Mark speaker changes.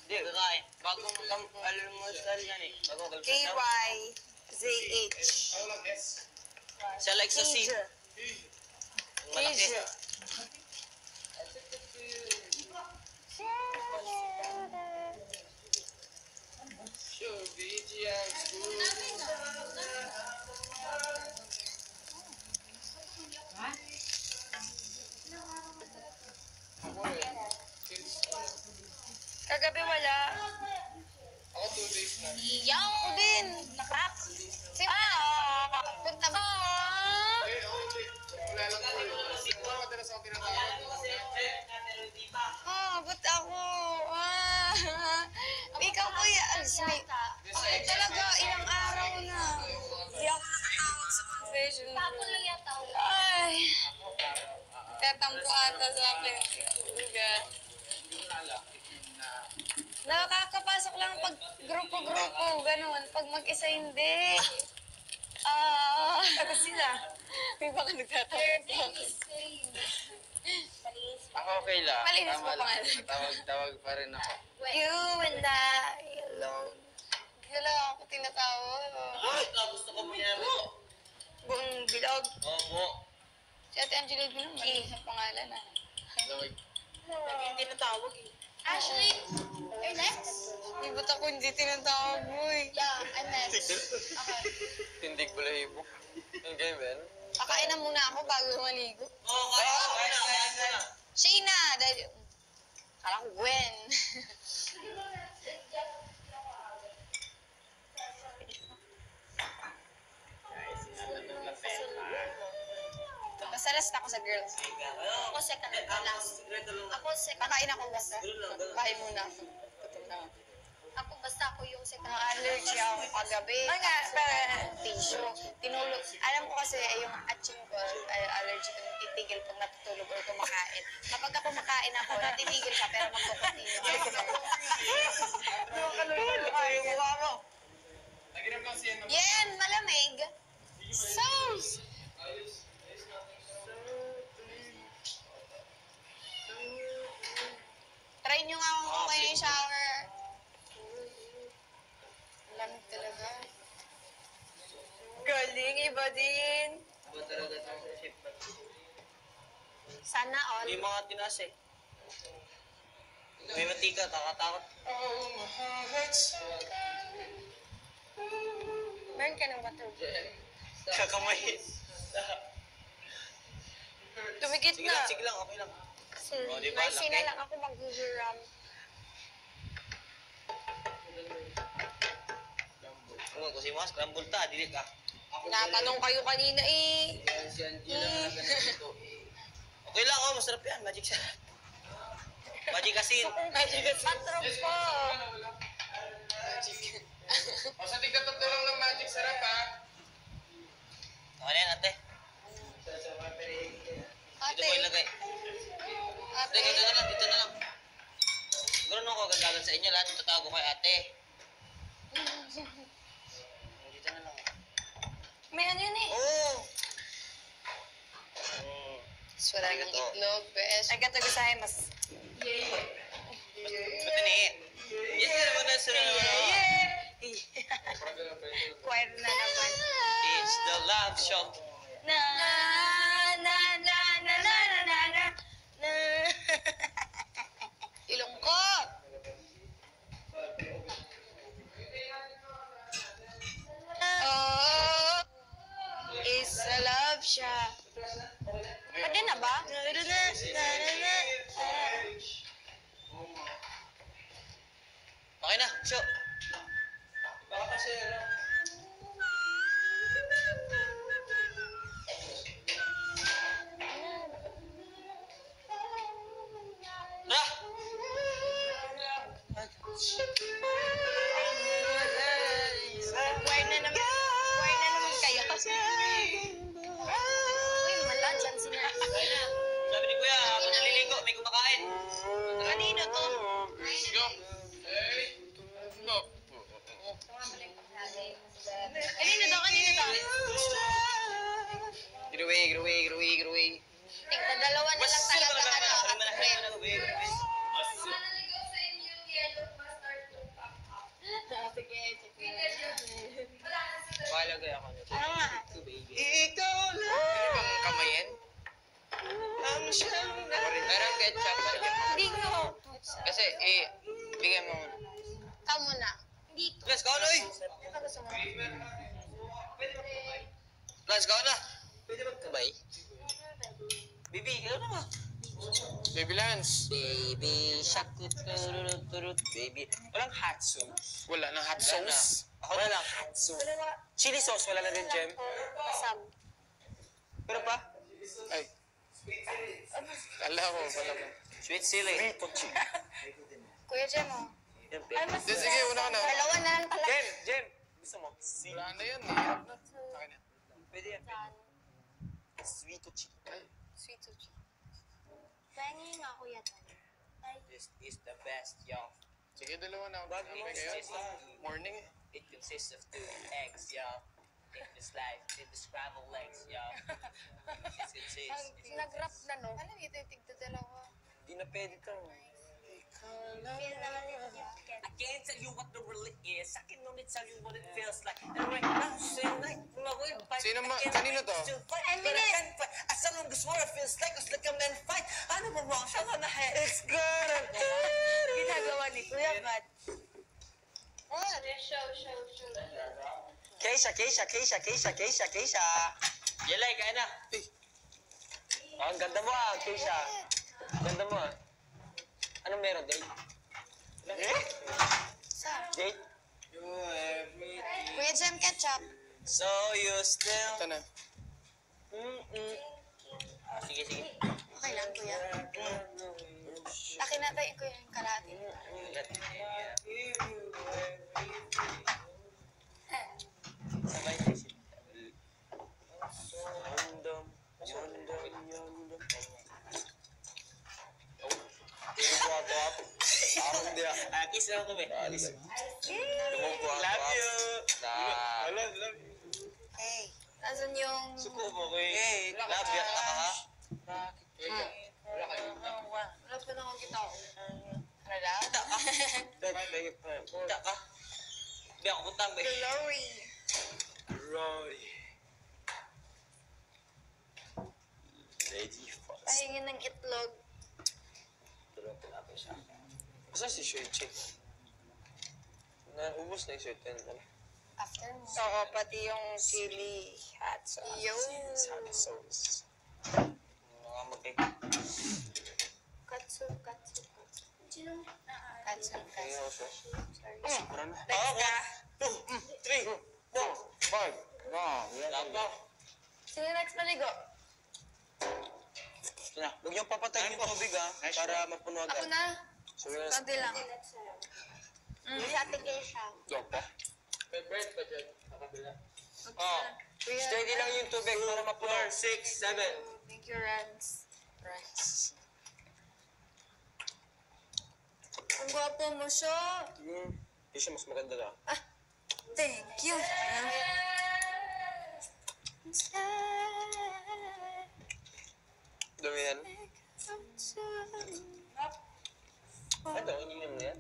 Speaker 1: Hindi, kakain. Bagong almusal yan eh. Bagong almusal.
Speaker 2: KYZH.
Speaker 1: Siya like sa C. Malaki.
Speaker 2: Kagabi wala.
Speaker 3: Ako 2 days na.
Speaker 2: Iyaw ko din. Nakak. Punta mo.
Speaker 3: Eh, ako hindi. Wala lang po yun. Wala madalas ako tinatawag.
Speaker 2: Ba't ako? Ikaw kuya, alis na. Talaga, ilang araw na. Hindi ako nakatawag sa confession. Ay. Tatampo ata sa akin. Nakakapasok lang pag grupo-grupo, ganun. Pag mag-isa, hindi. Tapos sila. May baka nagtatawag.
Speaker 1: Ako okay lang.
Speaker 2: Malinis mo pangalan.
Speaker 1: Tawag pa rin ako.
Speaker 2: You and I alone. Wala ako tinatawag.
Speaker 1: Gusto ko mo yan.
Speaker 2: Buong bilog.
Speaker 1: Opo.
Speaker 2: Si Ate Angela din naman. Isang pangalan ah.
Speaker 1: Hindi tinatawag eh.
Speaker 2: Ashley, you're next? Di ba't ako hindi tinatawag mo eh? Yeah, I'm next. Okay.
Speaker 1: Tindig balahibo. Yung game, Ben?
Speaker 2: Kakain na muna ako bago maligo.
Speaker 1: Oo, kaya na.
Speaker 2: Shayna! Dahil... Kala ko Gwen. Basta rest ako sa girls. Ako second na lang. Ako second. Kakain ako basta. Bahay muna ako. Gutom na ako. Ako basta ako yung second. Allergy ako kagabi. Nga, tissue. Tinulog. Alam ko kasi yung atching ko, allergy ko titigil pag natutulog or kumakain. Kapag ako kumakain ako, natitigil siya pero magkukuntinyo.
Speaker 3: Naginap lang siya ng...
Speaker 2: Yen, malamig. Sauce! Try nyo nga kung okay yung shower. Lamig talaga. Galing, iba din.
Speaker 1: Iba talaga itong ship.
Speaker 2: Sana all.
Speaker 1: May mga tinas eh. May matika, takatakot.
Speaker 3: Oh, my heart's
Speaker 2: Meron ka ng butter.
Speaker 1: Kakamay.
Speaker 2: Tumikit
Speaker 1: Sige
Speaker 2: na.
Speaker 1: lang, sige lang, okay lang. Oh, di ba,
Speaker 2: Nice
Speaker 1: laki?
Speaker 2: na lang ako maghuhuram.
Speaker 1: Kung kasi mga scramble ta, dili ka.
Speaker 2: Tinatanong kayo kanina eh.
Speaker 1: Okay lang, oh, masarap yan. Magic sarap. Magic asin.
Speaker 2: Patrok po.
Speaker 3: O, sa tigka-tatlo lang ng magic sarap, ha?
Speaker 1: Ano yan, ate? Dito
Speaker 2: Ate.
Speaker 1: ko ilagay.
Speaker 2: Ate.
Speaker 1: Dito na lang, dito na lang. Siguro nung ako gagagal sa inyo, lahat tatago kay ate. Dito na lang.
Speaker 2: May ano yun eh.
Speaker 1: Oo.
Speaker 2: Wala kang itlog, bes. Ay, gato gusto ay mas...
Speaker 1: Ba't ni? Yes, ka naman na sila.
Speaker 2: Choir na naman.
Speaker 1: It's the love show.
Speaker 2: Na na na na na na na na na. Ilong ko. Oh, it's a love shot. Pwede na ba?
Speaker 1: Okay na, show.
Speaker 3: Baka kasi,
Speaker 1: Ra!
Speaker 2: Choir na naman kayo. Uy, malansan sila.
Speaker 1: Sabi ni Kuya, habang naliligo, may kumakain.
Speaker 2: Kanino to?
Speaker 3: go. Hey. No.
Speaker 2: Kanino to? Kanino to?
Speaker 1: Giruwi.
Speaker 2: Tigda dalawa na lang talaga ano.
Speaker 1: Sorry, malaki na ako, babe.
Speaker 2: Hindi ko.
Speaker 1: Kasi, bigay mo muna.
Speaker 2: Ikaw muna. Hindi ko.
Speaker 1: Let's go na, oy!
Speaker 2: Ano gusto mo?
Speaker 1: Let's go na! Pwede magkabay? Bibi, ikaw na ba?
Speaker 3: Baby Lance.
Speaker 1: Baby shark, turut, baby. Walang hot sauce.
Speaker 3: Wala nang hot sauce.
Speaker 1: Ako na lang. Hot sauce. Chili sauce, wala na rin, Jem.
Speaker 2: Masam.
Speaker 1: Pero pa?
Speaker 3: Ay. Kala ko, wala mo.
Speaker 1: Sweet chili.
Speaker 2: Kuya Jem, oh. Ay, mas
Speaker 3: Di, sige, una ka na.
Speaker 2: dalawa na lang pala.
Speaker 1: Jem! Gusto mo?
Speaker 3: Wala na yan, hirap na. Akin na.
Speaker 1: Pwede yan. Sweet chili.
Speaker 2: Sweet sushi. Pahingin nga, Kuya Jem.
Speaker 1: This is the best, y'all.
Speaker 3: Sige, dalawa na.
Speaker 1: But
Speaker 3: Okay, ngayon. Morning eh.
Speaker 1: it consists of 2 eggs, y'all. In this life, in the scrambled eggs, y'all.
Speaker 2: Nag-rap na, no? Ano ito yung tigda dalawa?
Speaker 1: Di na pwede to. I can't tell you what the really is. I can only tell you what it feels like. And right now, same like,
Speaker 3: Sino kanino to?
Speaker 1: As someone who's what it feels like, it's like a man fight. Ano ba wrong? Siya ka na It's gonna
Speaker 2: Ginagawa ni Kuya Kat.
Speaker 1: Keisha. Yalay, kaya na. Oh, ang ganda mo Keisha. Ganda mo Anong meron, date? Date?
Speaker 2: Kuya Jem, ketchup.
Speaker 1: So you still...
Speaker 3: Ito na.
Speaker 1: Sige.
Speaker 2: Okay lang, Kuya. Laki na tayo, Kuya, yung kalahati.
Speaker 1: Sabay na siya. Kiss lang kami. Love you.
Speaker 2: Hey, nasan yung...
Speaker 1: Suko mo ko eh. Love you. Ha?
Speaker 3: Wala kayo.
Speaker 2: Wala pa naman kita. Ano daw?
Speaker 1: Punta ka. Hindi ako puntang ba?
Speaker 2: Glory.
Speaker 1: Roy. Ready for
Speaker 2: Pahingin ng itlog.
Speaker 3: Basta si Shuichi. Naubos na yung shirt.
Speaker 2: After mo.
Speaker 4: Oo, pati yung chili hot sauce.
Speaker 3: Hot sauce.
Speaker 1: mga magkay.
Speaker 2: Katsu. Katsu.
Speaker 3: Kaya ako siya.
Speaker 1: Next ka. 2, 3, 4,
Speaker 3: 5.
Speaker 1: Wala pa.
Speaker 2: Sino next maligo?
Speaker 1: Huwag niyong papatayin yung tubig para mapuno
Speaker 2: Ako
Speaker 1: agad.
Speaker 2: na.
Speaker 3: Sige,
Speaker 2: Konti lang. Sa ating Keisha.
Speaker 3: Dopa.
Speaker 1: Steady lang yung tubig para mapuno. 4, 6, 7.
Speaker 2: Thank you, Rans. Ang gwapo mo siya.
Speaker 3: Hindi siya mas maganda na.
Speaker 2: Thank you.
Speaker 3: Dami yan.
Speaker 1: Ito, ininom mo yan?